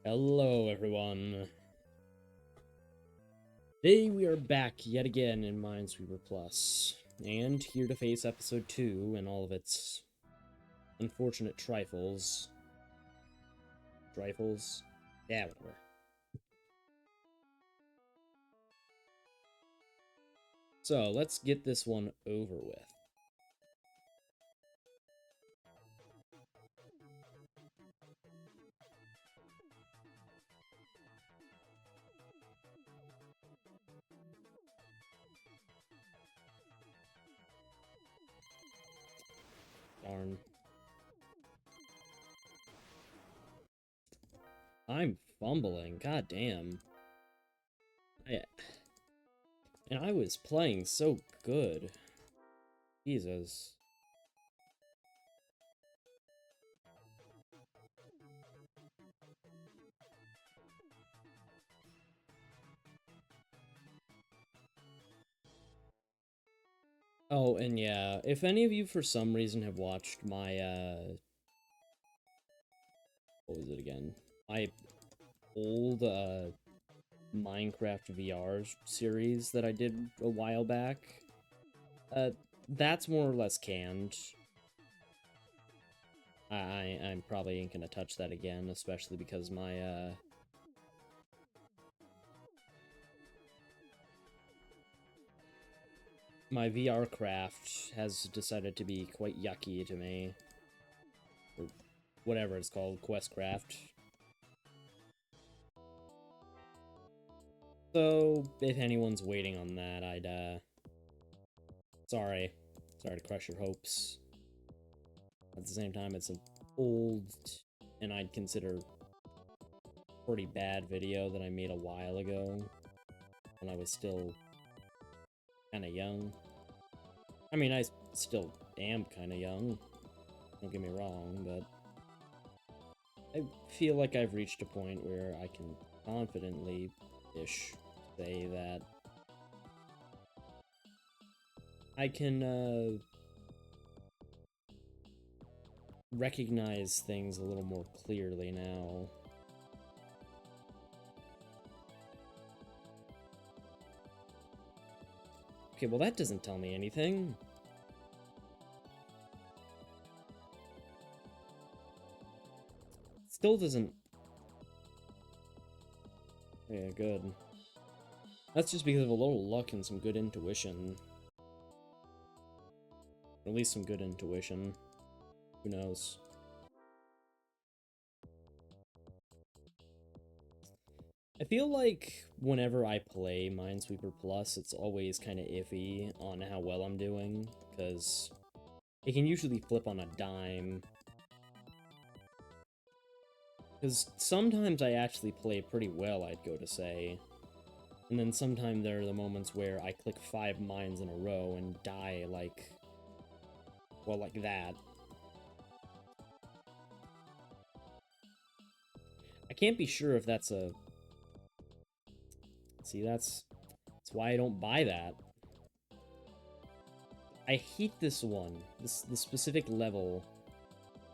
Hello, everyone. Today we are back yet again in Minesweeper Plus, and here to face episode 2 and all of its unfortunate trifles. Trifles? Yeah, whatever. So, let's get this one over with. Darn. I'm fumbling, god damn. And I was playing so good. Jesus. Oh, and yeah, if any of you for some reason have watched my, what was it again? My old, Minecraft VR series that I did a while back. That's more or less canned. I'm probably ain't gonna touch that again, especially because my VR craft has decided to be quite yucky to me. Or whatever it's called, Questcraft. So, if anyone's waiting on that, sorry. Sorry to crush your hopes. At the same time, it's an old, and I'd consider pretty bad video that I made a while ago when I was still kind of young. I mean, I still am kind of young, don't get me wrong, but I feel like I've reached a point where I can confidently-ish say that I can, recognize things a little more clearly now. Okay, well that doesn't tell me anything. Still doesn't... Yeah, good. That's just because of a little luck and some good intuition. Or at least some good intuition. Who knows? I feel like whenever I play Minesweeper Plus, it's always kind of iffy on how well I'm doing, because it can usually flip on a dime. Because sometimes I actually play pretty well, I'd go to say. And then sometimes there are the moments where I click 5 mines in a row and die like... well, like that. I can't be sure if that's a... See, that's why I don't buy that. I hate this one, the specific level,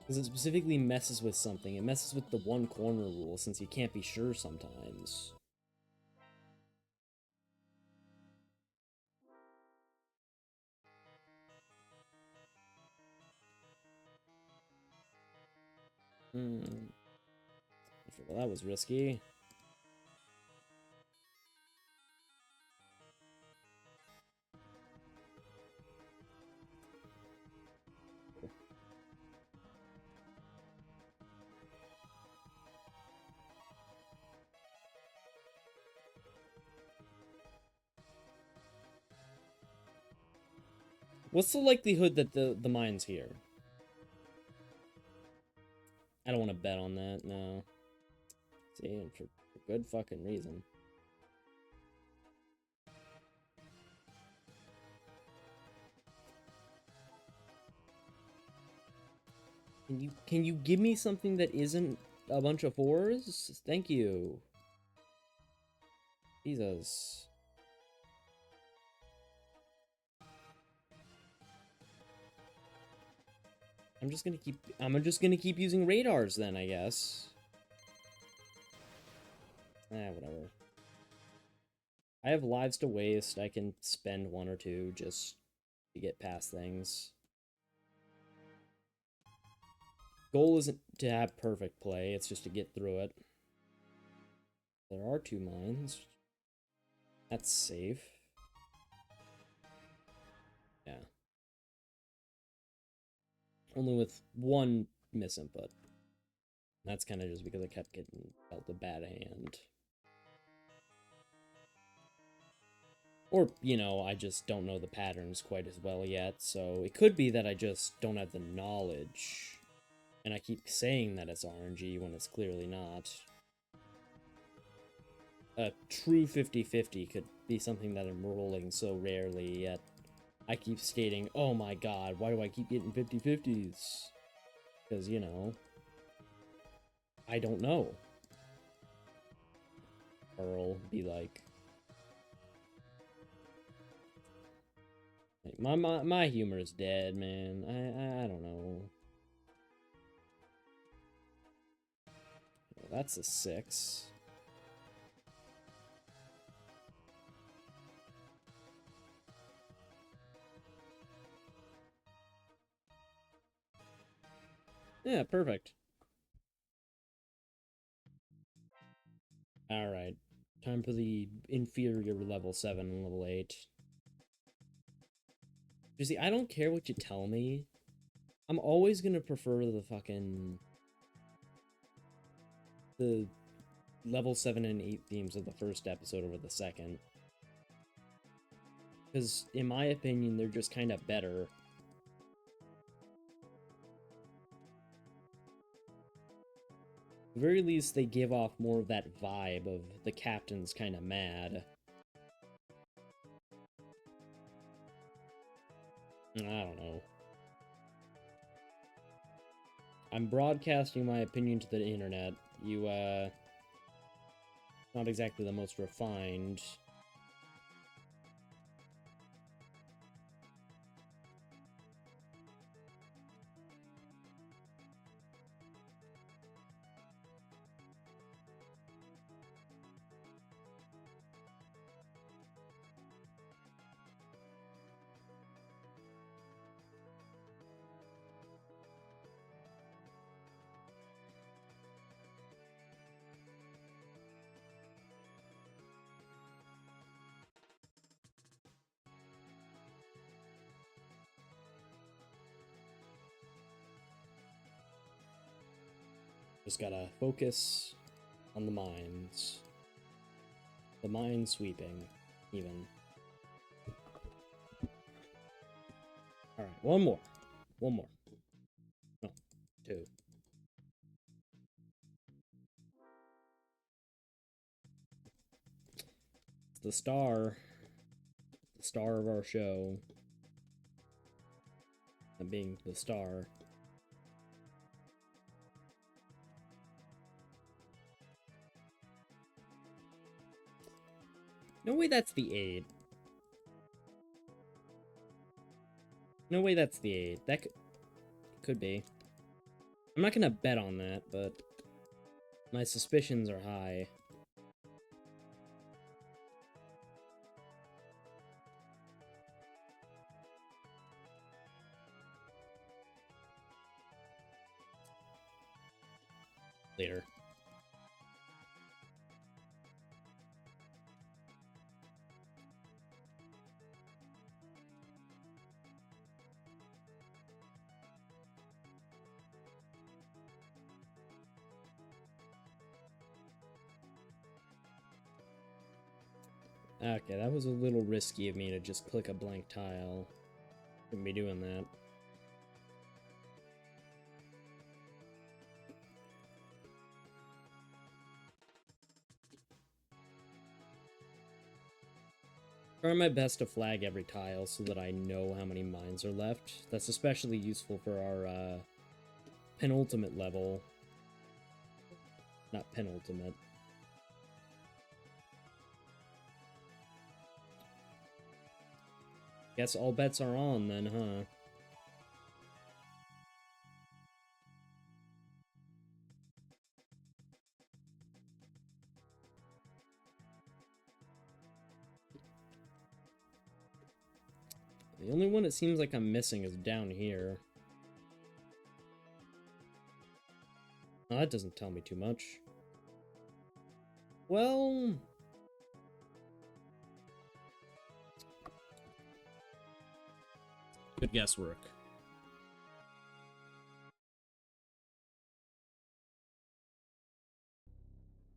because it specifically messes with something. It messes with the one corner rule, since you can't be sure sometimes. Well, that was risky. What's the likelihood that the mine's here? I don't want to bet on that, no. See, for good fucking reason. Can you give me something that isn't a bunch of 4s? Thank you. Jesus. I'm just gonna keep using radars then, I guess. Whatever. I have lives to waste. I can spend 1 or 2 just to get past things. Goal isn't to have perfect play, it's just to get through it. There are 2 mines. That's safe. Yeah. Only with 1 misinput. That's kind of just because I kept getting dealt a bad hand. Or, you know, I just don't know the patterns quite as well yet, so it could be that I just don't have the knowledge. And I keep saying that it's RNG when it's clearly not. A true 50-50 could be something that I'm rolling so rarely, yet I keep stating, oh my god, why do I keep getting 50-50s? Because, you know, I don't know. Earl be like... My humor is dead, man. I don't know. That's a 6. Yeah, perfect. Alright. Time for the inferior level 7 and level 8. You see, I don't care what you tell me. I'm always gonna prefer the fucking... the level 7 and 8 themes of the first episode over the second. Because, in my opinion, they're just kind of better. At the very least, they give off more of that vibe of the captain's kind of mad. I don't know. I'm broadcasting my opinion to the internet. You, not exactly the most refined. Just gotta focus on the mines. The mine sweeping, even. Alright, one more. One more. No, 2. It's the star. The star of our show. And being the star. No way that's the 8. No way that's the 8. That could be. I'm not gonna bet on that, but my suspicions are high. Later. Okay, that was a little risky of me to just click a blank tile. Shouldn't be doing that. Try my best to flag every tile so that I know how many mines are left. That's especially useful for our penultimate level. Not penultimate. Guess all bets are on then, huh? The only one it seems like I'm missing is down here. Oh, that doesn't tell me too much. Well... good guesswork.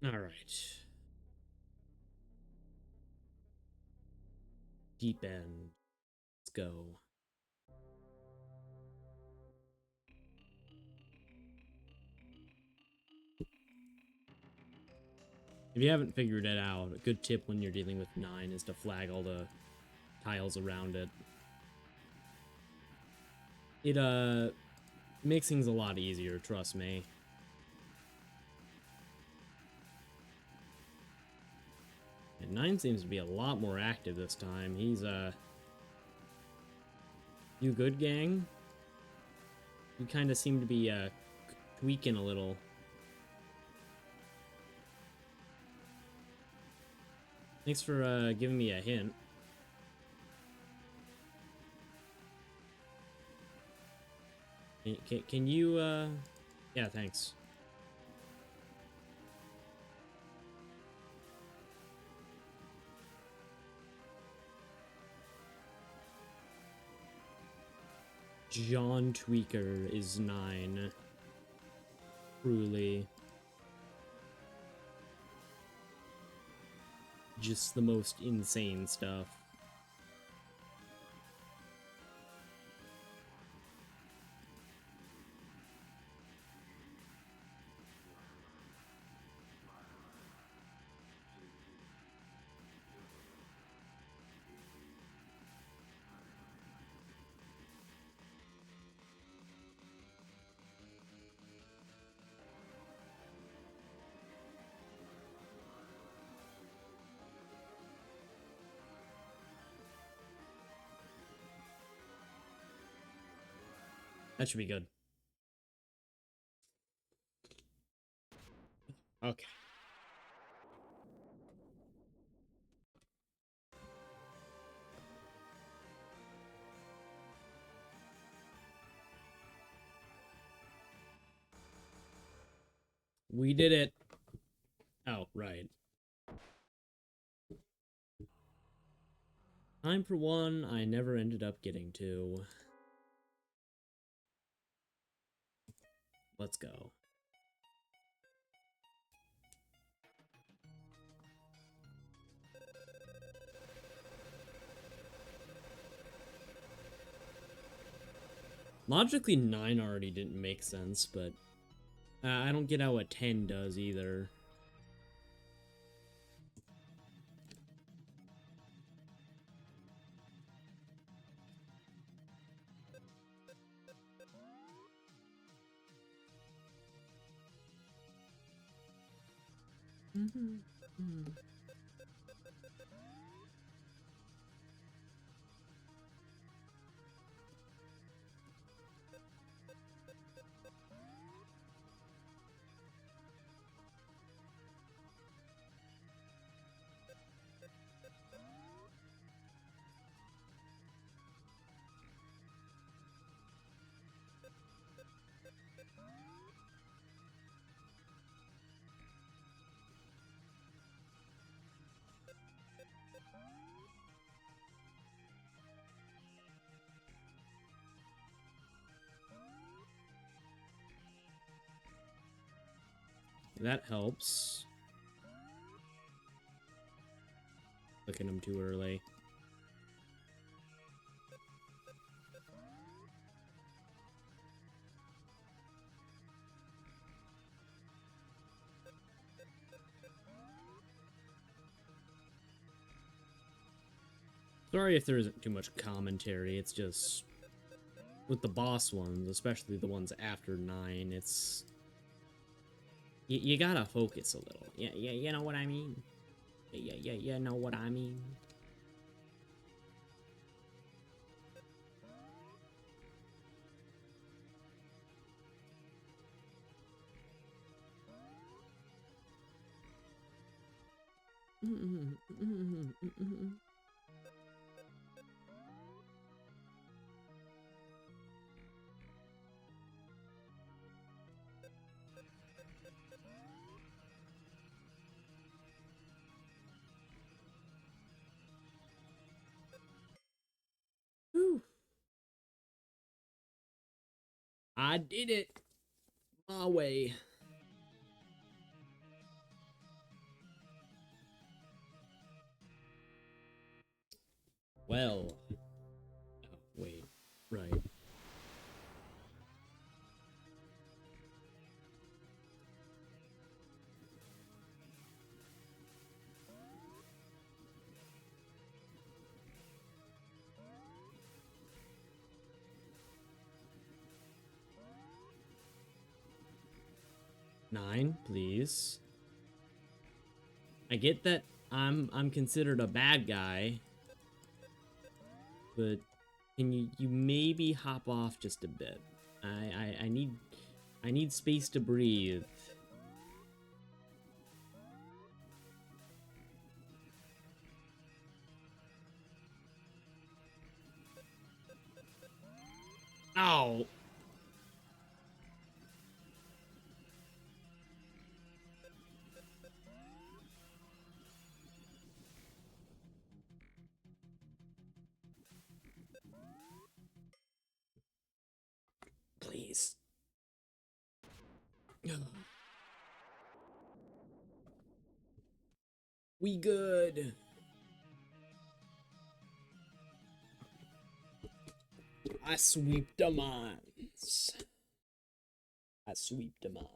Alright. Deep end. Let's go. If you haven't figured it out, a good tip when you're dealing with 9 is to flag all the tiles around it. It, makes things a lot easier, trust me. And 9 seems to be a lot more active this time. He's, you good, gang? You kind of seem to be, tweaking a little. Thanks for, giving me a hint. Can you, yeah, thanks. John Tweaker is 9. Truly. Just the most insane stuff. That should be good. Okay. We did it. Oh, right. Time for one I never ended up getting to. Let's go. Logically, 9 already didn't make sense, but I don't get how a 10 does either. That helps. Clicking them too early. Sorry if there isn't too much commentary, it's just... with the boss ones, especially the ones after 9, it's... You gotta focus a little. Yeah, you know what I mean? Yeah, you know what I mean? I did it my way. Well. Oh, wait. Right. Nine, please. I get that I'm considered a bad guy, but can you maybe hop off just a bit? I need space to breathe. Ow! Please. We good. I sweep the mines. I sweep the mines.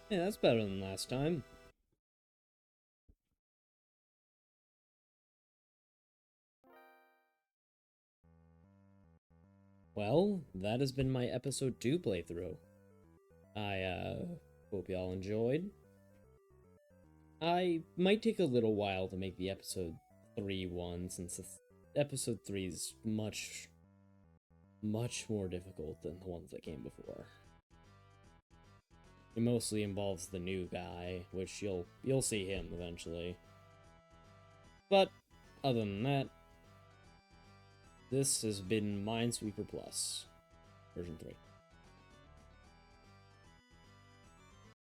Yeah, that's better than last time. Well, that has been my episode 2 playthrough. I hope y'all enjoyed. I might take a little while to make the episode 3 one, since episode 3 is much more difficult than the ones that came before. It mostly involves the new guy, which you'll see him eventually. But other than that, this has been Minesweeper Plus, version 3.